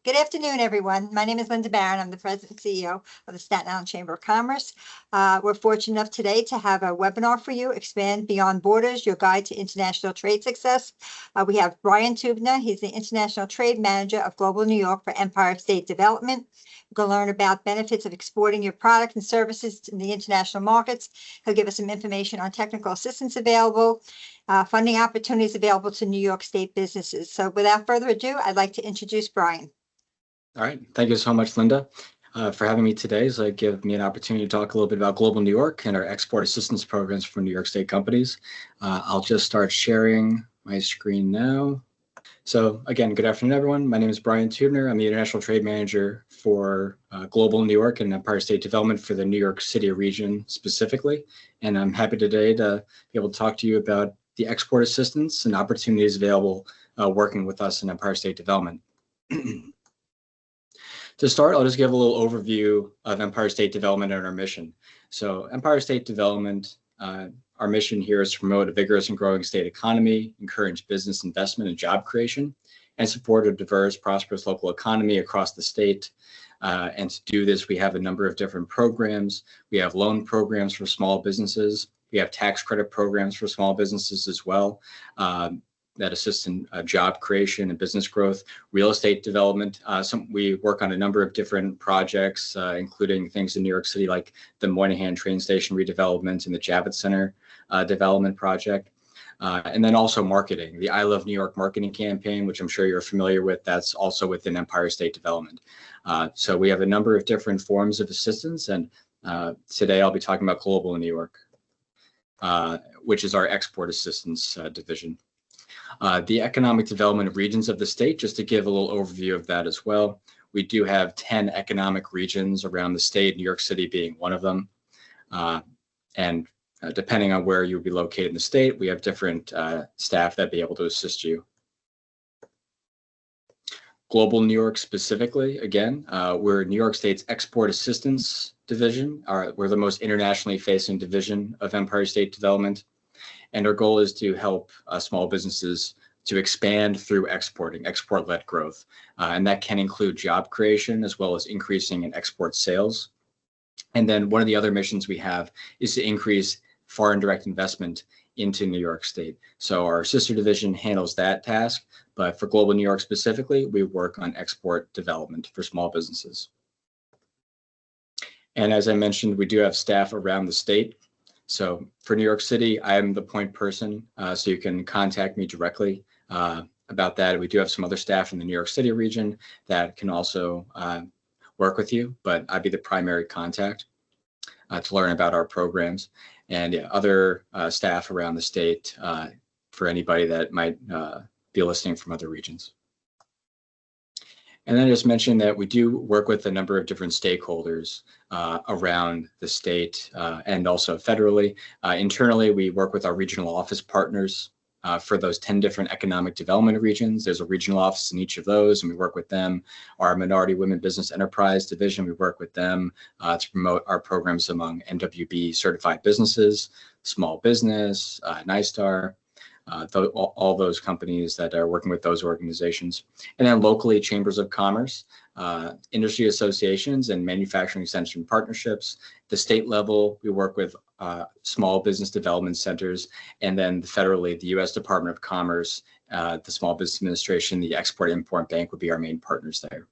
Good afternoon, everyone. My name is Linda Barron. I'm the President and CEO of the Staten Island Chamber of Commerce. We're fortunate enough today to have a webinar for you, Expand Beyond Borders, Your Guide to International Trade Success. We have Brian Tubner. He's the International Trade Manager of Global New York for Empire State Development. We're going to learn about benefits of exporting your product and services in the international markets. He'll give us some information on technical assistance available, funding opportunities available to New York State businesses. So without further ado, I'd like to introduce Brian. All right. Thank you so much, Linda, for having me today. So it gives me an opportunity to talk a little bit about Global New York and our export assistance programs for New York State companies. I'll just start sharing my screen now. So again, good afternoon, everyone. My name is Brian Tubner. I'm the International Trade Manager for Global New York and Empire State Development for the New York City region specifically. And I'm happy today to be able to talk to you about the export assistance and opportunities available working with us in Empire State Development. To start, I'll just give a little overview of Empire State Development and our mission. So Empire State Development, our mission here is to promote a vigorous and growing state economy, encourage business investment and job creation, and support a diverse, prosperous local economy across the state. And to do this, we have a number of different programs. We have loan programs for small businesses. We have tax credit programs for small businesses as well. That assist in job creation and business growth, real estate development. We work on a number of different projects, including things in New York City like the Moynihan train station redevelopment and the Javits Center development project. And then also marketing, the I Love New York marketing campaign, which I'm sure you're familiar with, that's also within Empire State Development. So we have a number of different forms of assistance, and today I'll be talking about Global New York, which is our export assistance division. The economic development regions of the state, just to give a little overview of that as well. We do have 10 economic regions around the state, New York City being one of them. And depending on where you'll be located in the state, we have different staff that be able to assist you. Global New York specifically, again, we're New York State's Export Assistance Division. We're the most internationally facing division of Empire State Development. And our goal is to help small businesses to expand through exporting, export-led growth. And that can include job creation as well as increasing in export sales. And then one of the other missions we have is to increase foreign direct investment into New York State. So our sister division handles that task, but for Global New York specifically, we work on export development for small businesses. And as I mentioned, we do have staff around the state. So for New York City, I'm the point person, so you can contact me directly about that. We do have some other staff in the New York City region that can also work with you, but I'd be the primary contact to learn about our programs, and other staff around the state for anybody that might be listening from other regions. And then I just mentioned that we do work with a number of different stakeholders around the state and also federally. Internally, we work with our regional office partners for those 10 different economic development regions. There's a regional office in each of those, and we work with them. Our Minority Women Business Enterprise Division, we work with them to promote our programs among MWB certified businesses, small business, NYSTAR, all those companies that are working with those organizations. And then locally, chambers of commerce, industry associations, and manufacturing extension partnerships. At the state level, we work with small business development centers, and then federally, the U.S. Department of Commerce, the Small Business Administration, the Export-Import Bank would be our main partners there.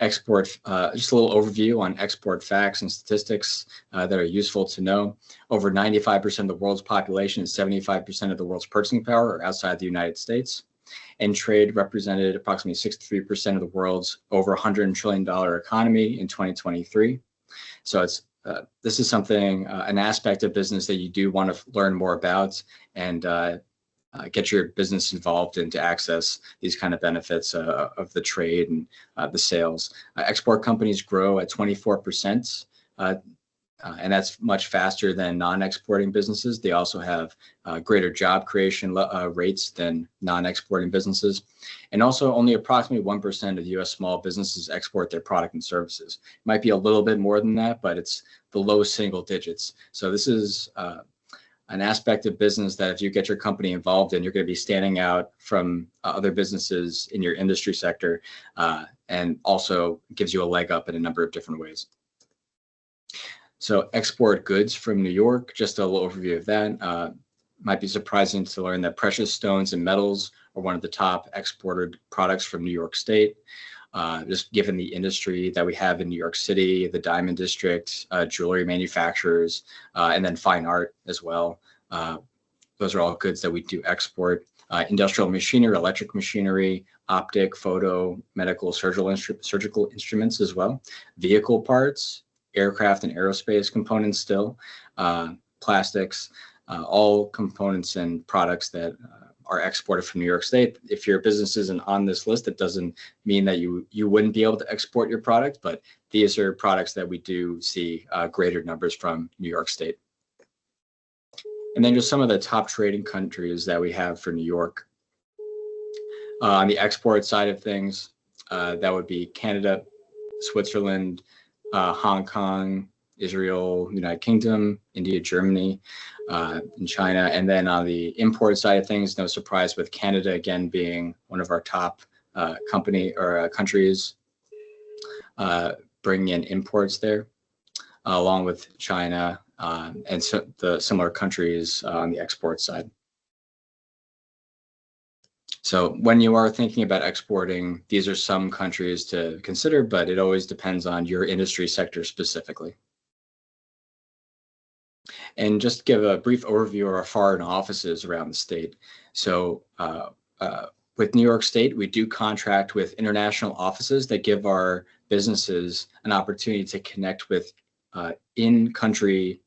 Export, just a little overview on export facts and statistics that are useful to know. Over 95% of the world's population and 75% of the world's purchasing power are outside the United States. And trade represented approximately 63% of the world's over $100 trillion economy in 2023. So it's this is something, an aspect of business that you do want to learn more about and get your business involved in to access these kind of benefits of the trade and the sales. Export companies grow at 24%, and that's much faster than non-exporting businesses. They also have greater job creation rates than non-exporting businesses. And also only approximately 1% of U.S. small businesses export their product and services. It might be a little bit more than that, but it's the low single digits. So this is an aspect of business that if you get your company involved in, you're going to be standing out from other businesses in your industry sector, and also gives you a leg up in a number of different ways. So export goods from New York, just a little overview of that. Might be surprising to learn that precious stones and metals are one of the top exported products from New York State. Just given the industry that we have in New York City, the diamond district, jewelry manufacturers, and then fine art as well. Those are all goods that we do export. Industrial machinery, electric machinery, optic, photo, medical, surgical instruments as well. Vehicle parts, aircraft and aerospace components still, plastics, all components and products that are exported from New York State. If your business isn't on this list, it doesn't mean that you wouldn't be able to export your product, but these are products that we do see greater numbers from New York State. And then just some of the top trading countries that we have for New York. On the export side of things, that would be Canada, Switzerland, Hong Kong, Israel, United Kingdom, India, Germany, and China. And then on the import side of things, no surprise with Canada again being one of our top countries bringing in imports there, along with China and so the similar countries on the export side. So when you are thinking about exporting, these are some countries to consider, but it always depends on your industry sector specifically. And just give a brief overview of our foreign offices around the state. So with New York State, we do contract with international offices that give our businesses an opportunity to connect with in-country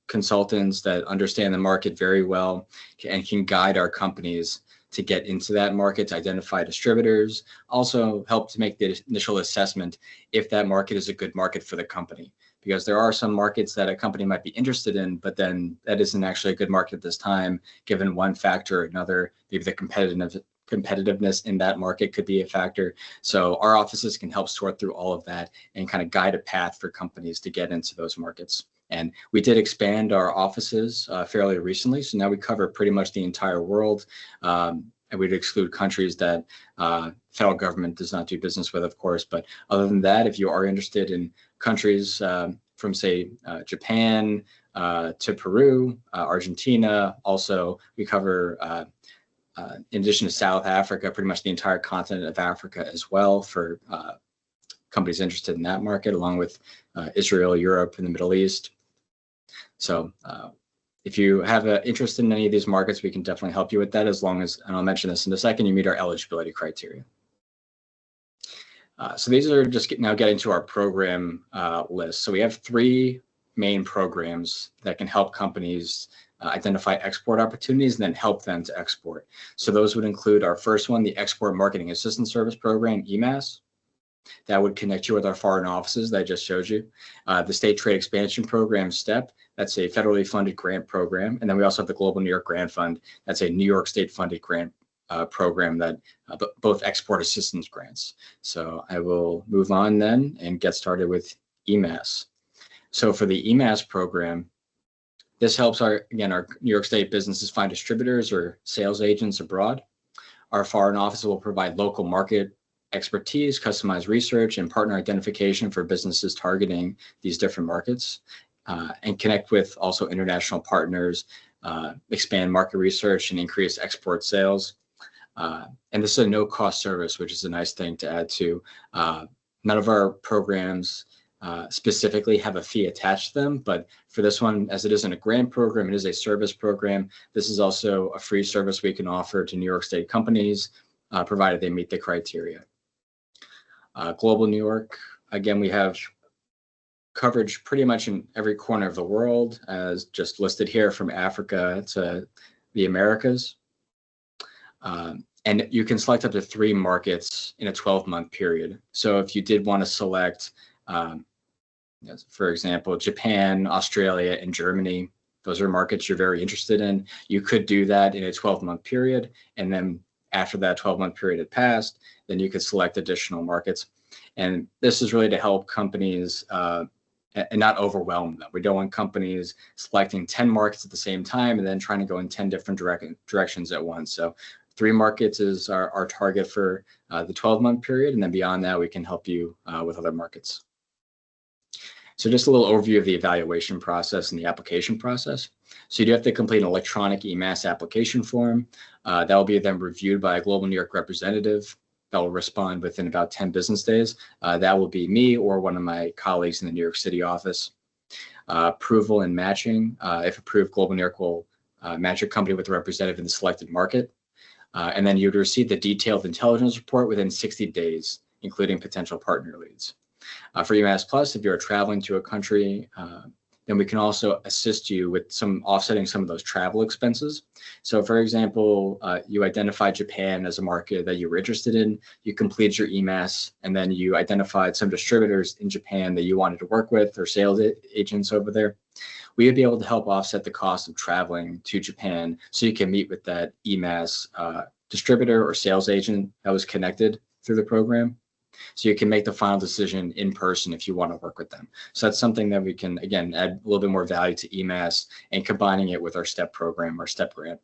consultants that understand the market very well and can guide our companies to get into that market, to identify distributors, also help to make the initial assessment if that market is a good market for the company. Because there are some markets that a company might be interested in, but then that isn't actually a good market at this time, given one factor or another. Maybe the competitiveness in that market could be a factor. So our offices can help sort through all of that and kind of guide a path for companies to get into those markets. And we did expand our offices fairly recently. So now we cover pretty much the entire world. And we'd exclude countries that federal government does not do business with, of course. But other than that, if you are interested in countries from, say, Japan to Peru, Argentina, also we cover, in addition to South Africa, pretty much the entire continent of Africa as well for companies interested in that market, along with Israel, Europe, and the Middle East. So if you have an interest in any of these markets, we can definitely help you with that, as long as, and I'll mention this in a second, you meet our eligibility criteria. So these are just now getting to our program list. So we have 3 main programs that can help companies identify export opportunities and then help them to export. So those would include our first one, the Export Marketing Assistance Service Program, EMAS. That would connect you with our foreign offices that I just showed you. The State Trade Expansion Program, STEP, that's a federally funded grant program. And then we also have the Global New York Grant Fund. That's a New York State funded grant program that both export assistance grants. So I will move on then and get started with EMAS. So for the EMAS program, this helps our New York State businesses find distributors or sales agents abroad. Our foreign office will provide local market expertise, customized research, and partner identification for businesses targeting these different markets, and connect with also international partners, expand market research, and increase export sales. And this is a no-cost service, which is a nice thing to add to. None of our programs specifically have a fee attached to them, but for this one, as it isn't a grant program, it is a service program. This is also a free service we can offer to New York State companies, provided they meet the criteria. Global New York, again, we have coverage pretty much in every corner of the world, as just listed here, from Africa to the Americas. And you can select up to 3 markets in a 12-month period. So if you did want to select, for example, Japan, Australia, and Germany, those are markets you're very interested in, you could do that in a 12-month period. And then after that 12-month period had passed, then you could select additional markets. And this is really to help companies and not overwhelm them. We don't want companies selecting 10 markets at the same time and then trying to go in 10 different directions at once. So 3 markets is our target for the 12-month period. And then beyond that, we can help you with other markets. So just a little overview of the evaluation process and the application process. So you do have to complete an electronic EMAS application form. That will be then reviewed by a Global New York representative that will respond within about 10 business days. That will be me or one of my colleagues in the New York City office. Approval and matching. If approved, Global New York will match your company with a representative in the selected market. And then you'd receive the detailed intelligence report within 60 days, including potential partner leads. For EMAS Plus, if you're traveling to a country, then we can also assist you with offsetting some of those travel expenses. So for example, you identified Japan as a market that you were interested in, you completed your EMAS, and then you identified some distributors in Japan that you wanted to work with or sales agents over there. We would be able to help offset the cost of traveling to Japan so you can meet with that EMAS distributor or sales agent that was connected through the program. So you can make the final decision in person if you want to work with them. So that's something that we can, again, add a little bit more value to EMAS and combining it with our STEP program, our STEP grant.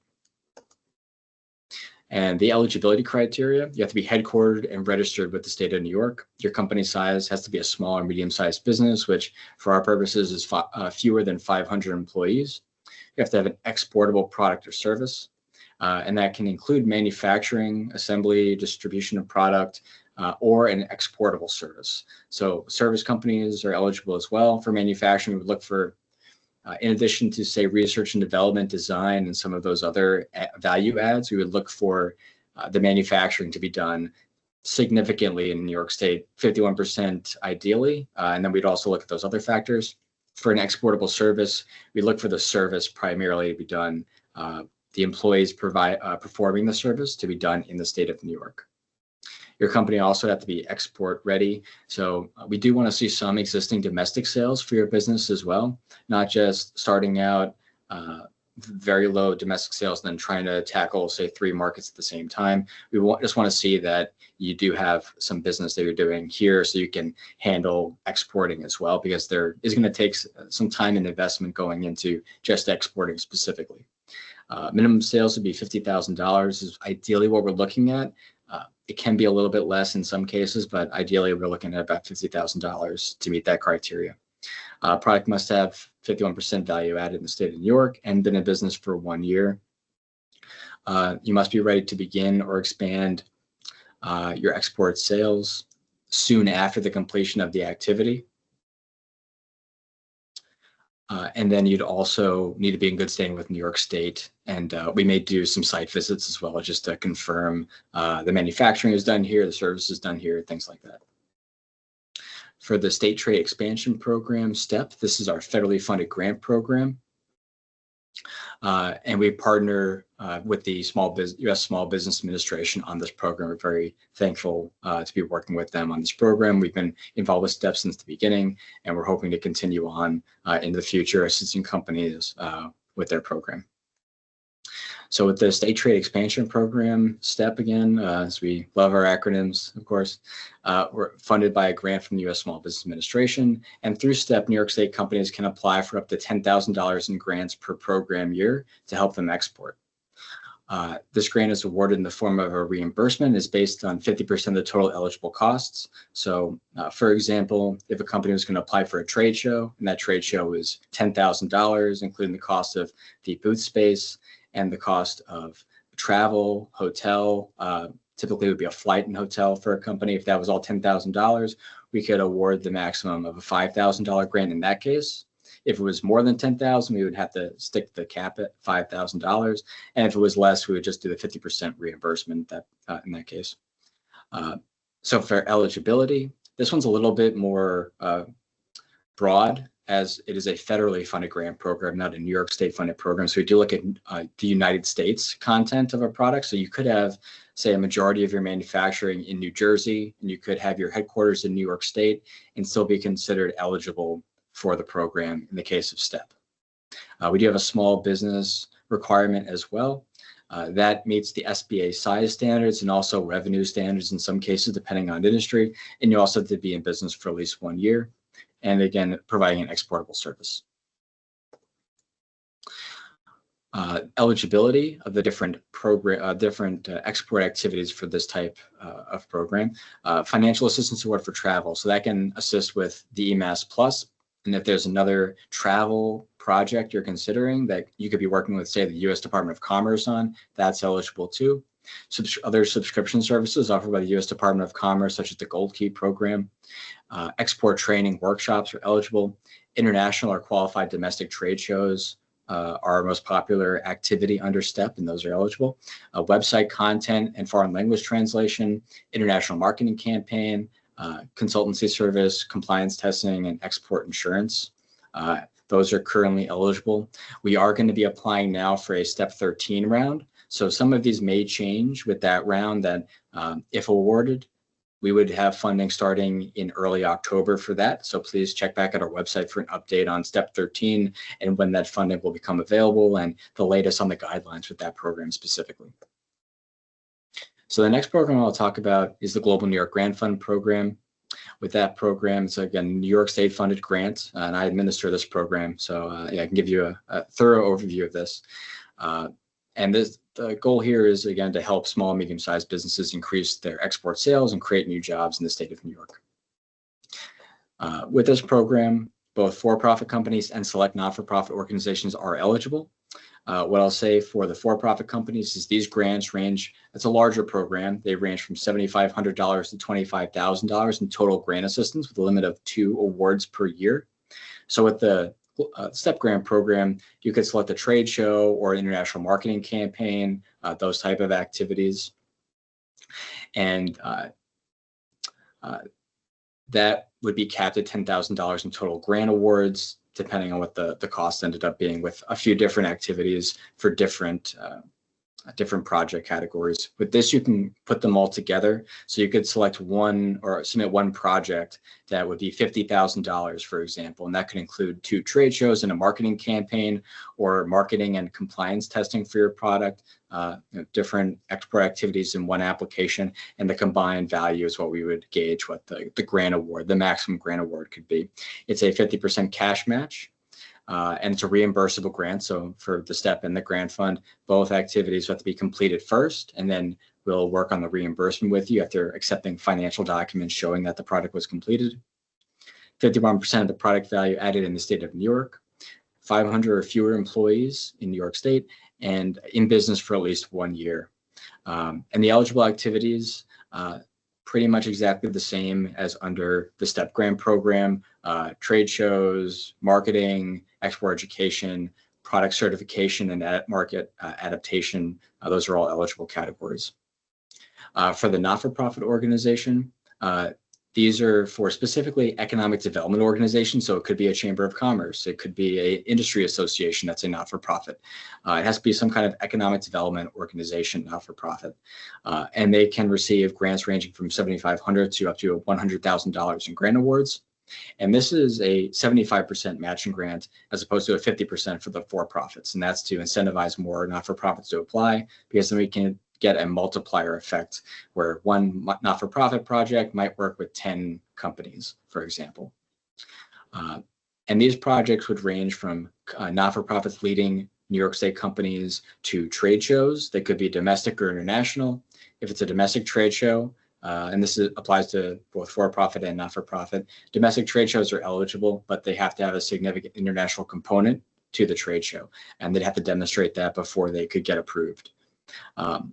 And the eligibility criteria, you have to be headquartered and registered with the state of New York. Your company size has to be a small or medium-sized business, which for our purposes is fewer than 500 employees. You have to have an exportable product or service, and that can include manufacturing, assembly, distribution of product, or an exportable service. So service companies are eligible as well. For manufacturing, we would look for, in addition to say research and development, design, and some of those other value adds, we would look for the manufacturing to be done significantly in New York State, 51% ideally. And then we'd also look at those other factors. For an exportable service, we look for the service primarily to be done, the employees performing the service to be done in the state of New York. Your company also have to be export ready. So we do want to see some existing domestic sales for your business as well, not just starting out very low domestic sales and then trying to tackle, say, 3 markets at the same time. We just want to see that you do have some business that you're doing here so you can handle exporting as well, because there is going to take some time and investment going into just exporting specifically. Minimum sales would be $50,000 is ideally what we're looking at. It can be a little bit less in some cases, but ideally we're looking at about $50,000 to meet that criteria. Product must have 51% value added in the state of New York and been in business for 1 year. You must be ready to begin or expand your export sales soon after the completion of the activity. And then you'd also need to be in good standing with New York State. And we may do some site visits as well, just to confirm the manufacturing is done here, the service is done here, things like that. For the State Trade Expansion Program, STEP, this is our federally funded grant program. And we partner with the U.S. Small Business Administration on this program. We're very thankful to be working with them on this program. We've been involved with STEP since the beginning, and we're hoping to continue on in the future, assisting companies with their program. So with the State Trade Expansion Program, STEP again, as we love our acronyms, of course, we're funded by a grant from the U.S. Small Business Administration. And through STEP, New York State companies can apply for up to $10,000 in grants per program year to help them export. This grant is awarded in the form of a reimbursement, is based on 50% of the total eligible costs. So for example, if a company was going to apply for a trade show and that trade show is $10,000, including the cost of the booth space and the cost of travel, hotel, typically it would be a flight and hotel for a company. If that was all $10,000, we could award the maximum of a $5,000 grant in that case. If it was more than $10,000, we would have to stick the cap at $5,000. And if it was less, we would just do the 50% reimbursement in that case. So for eligibility, this one's a little bit more broad, as it is a federally funded grant program, not a New York State funded program. So we do look at the United States content of a product. So you could have, say, a majority of your manufacturing in New Jersey, and you could have your headquarters in New York State and still be considered eligible for the program in the case of STEP. We do have a small business requirement as well. That meets the SBA size standards and also revenue standards in some cases, depending on industry. And you also have to be in business for at least 1 year. and again, providing an exportable service. Eligibility of the different export activities for this type of program. Financial assistance award for travel, so that can assist with the EMAS Plus. And if there's another travel project you're considering that you could be working with, say, the U.S. Department of Commerce on, that's eligible too. Other subscription services offered by the U.S. Department of Commerce, such as the Gold Key program. Export training workshops are eligible. International or qualified domestic trade shows are our most popular activity under STEP, and those are eligible. Website content and foreign language translation, international marketing campaign, consultancy service, compliance testing, and export insurance. Those are currently eligible. We are going to be applying now for a Step 13 round. So some of these may change with that round that if awarded, we would have funding starting in early October for that. So please check back at our website for an update on Step 13 and when that funding will become available and the latest on the guidelines with that program specifically. So the next program I'll talk about is the Global New York Grant Fund program. With that program, it's again, New York State funded grant, and I administer this program. So yeah, I can give you a thorough overview of this. And the goal here is, again, to help small and medium-sized businesses increase their export sales and create new jobs in the state of New York. With this program, both for-profit companies and select not-for-profit organizations are eligible. What I'll say for the for-profit companies is these grants range, it's a larger program. They range from $7,500 to $25,000 in total grant assistance with a limit of 2 awards per year. So with the STEP grant program, you could select a trade show or an international marketing campaign, those type of activities. And that would be capped at $10,000 in total grant awards, depending on what the cost ended up being, with a few different activities for different project categories. With this, you can put them all together. So you could select one or submit one project that would be $50,000, for example, and that could include 2 trade shows and a marketing campaign, or marketing and compliance testing for your product, different export activities in one application, and the combined value is what we would gauge what the grant award, the maximum grant award could be. It's a 50% cash match. And it's a reimbursable grant. So for the STEP and the grant fund, both activities have to be completed first, and then we'll work on the reimbursement with you after accepting financial documents showing that the product was completed. 51% of the product value added in the state of New York, 500 or fewer employees in New York State, and in business for at least 1 year. And the eligible activities, pretty much exactly the same as under the STEP grant program, trade shows, marketing, export education, product certification, and market adaptation. Those are all eligible categories. For the not-for-profit organization, these are for specifically economic development organizations. So it could be a chamber of commerce. It could be an industry association that's a not-for-profit. It has to be some kind of economic development organization, not-for-profit. And they can receive grants ranging from $7,500 to up to $100,000 in grant awards. And this is a 75% matching grant as opposed to a 50% for the for-profits. And that's to incentivize more not-for-profits to apply, because then we can get a multiplier effect where one not-for-profit project might work with 10 companies, for example. And these projects would range from not-for-profits leading New York State companies to trade shows. They could be domestic or international. If it's a domestic trade show, and this applies to both for-profit and not-for-profit, domestic trade shows are eligible, but they have to have a significant international component to the trade show, and they'd have to demonstrate that before they could get approved.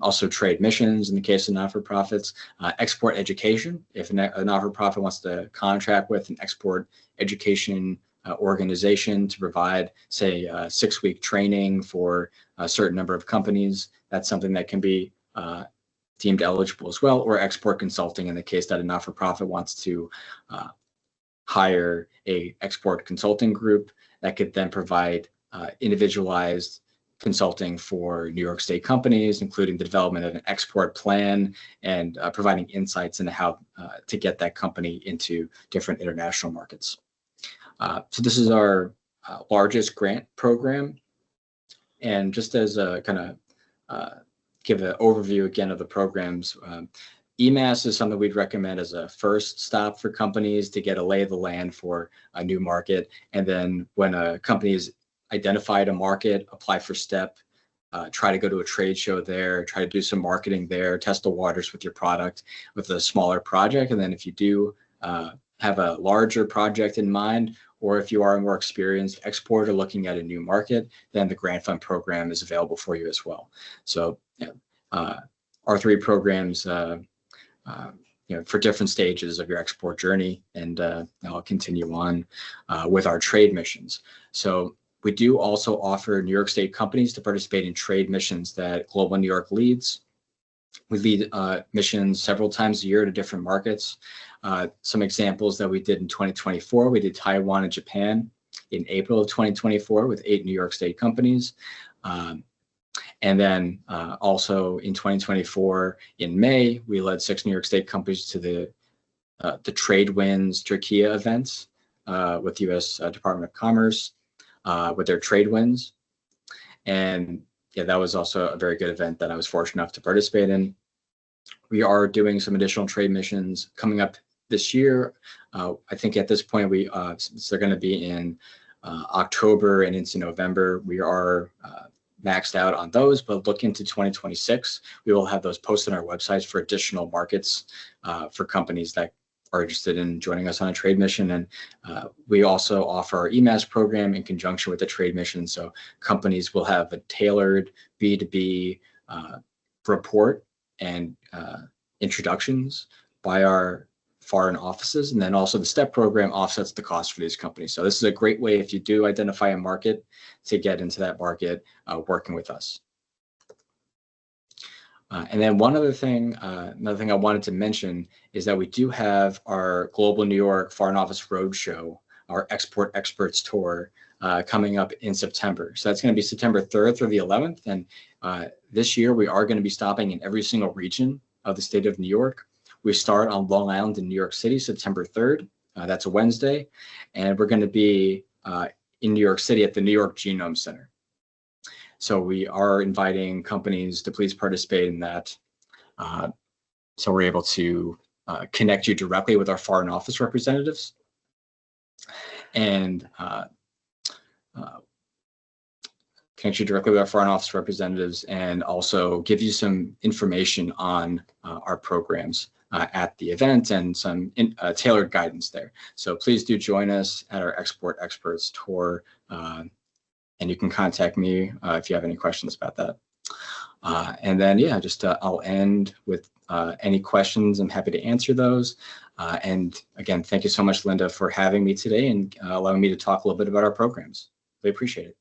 Also trade missions in the case of not-for-profits, export education. If a not-for-profit wants to contract with an export education organization to provide, say, 6-week training for a certain number of companies, that's something that can be deemed eligible as well, or export consulting in the case that a not-for-profit wants to hire a export consulting group that could then provide individualized consulting for New York State companies, including the development of an export plan and providing insights into how to get that company into different international markets. So this is our largest grant program. And just as a kind of give an overview again of the programs, EMAS is something we'd recommend as a first stop for companies to get a lay of the land for a new market. And then when a company has identified a market, apply for STEP, try to go to a trade show there, try to do some marketing there, test the waters with your product with a smaller project. And then if you do have a larger project in mind, or if you are a more experienced exporter looking at a new market, then the grant fund program is available for you as well. So R3 programs, for different stages of your export journey, and I'll continue on with our trade missions. So we do also offer New York State companies to participate in trade missions that Global New York leads. We lead missions several times a year to different markets. Some examples that we did in 2024, we did Taiwan and Japan in April of 2024 with 8 New York State companies. And then also in 2024, in May, we led 6 New York State companies to the TradeWinds Turkey events with U.S. Department of Commerce with their TradeWinds. And yeah, that was also a very good event that I was fortunate enough to participate in. We are doing some additional trade missions coming up this year. I think at this point, since they're going to be in October and into November, we are maxed out on those, but look into 2026. We will have those posted on our websites for additional markets for companies that are interested in joining us on a trade mission. And we also offer our EMAS program in conjunction with the trade mission. So companies will have a tailored B2B report and introductions by our foreign offices. And then also the STEP program offsets the cost for these companies. So this is a great way, if you do identify a market, to get into that market working with us. And then another thing I wanted to mention is that we do have our Global New York Foreign Office Roadshow, our Export Experts Tour, coming up in September. So that's going to be September 3rd through the 11th. And this year, we are going to be stopping in every single region of the state of New York. We start on Long Island in New York City, September 3rd. That's a Wednesday. And we're going to be in New York City at the New York Genome Center. So we are inviting companies to please participate in that. So we're able to connect you directly with our foreign office representatives and connect you directly with our foreign office representatives, and also give you some information on our programs at the event and some tailored guidance there. So please do join us at our Export Experts Tour. And you can contact me if you have any questions about that. And then, yeah, I'll end with any questions. I'm happy to answer those. And again, thank you so much, Linda, for having me today and allowing me to talk a little bit about our programs. We appreciate it.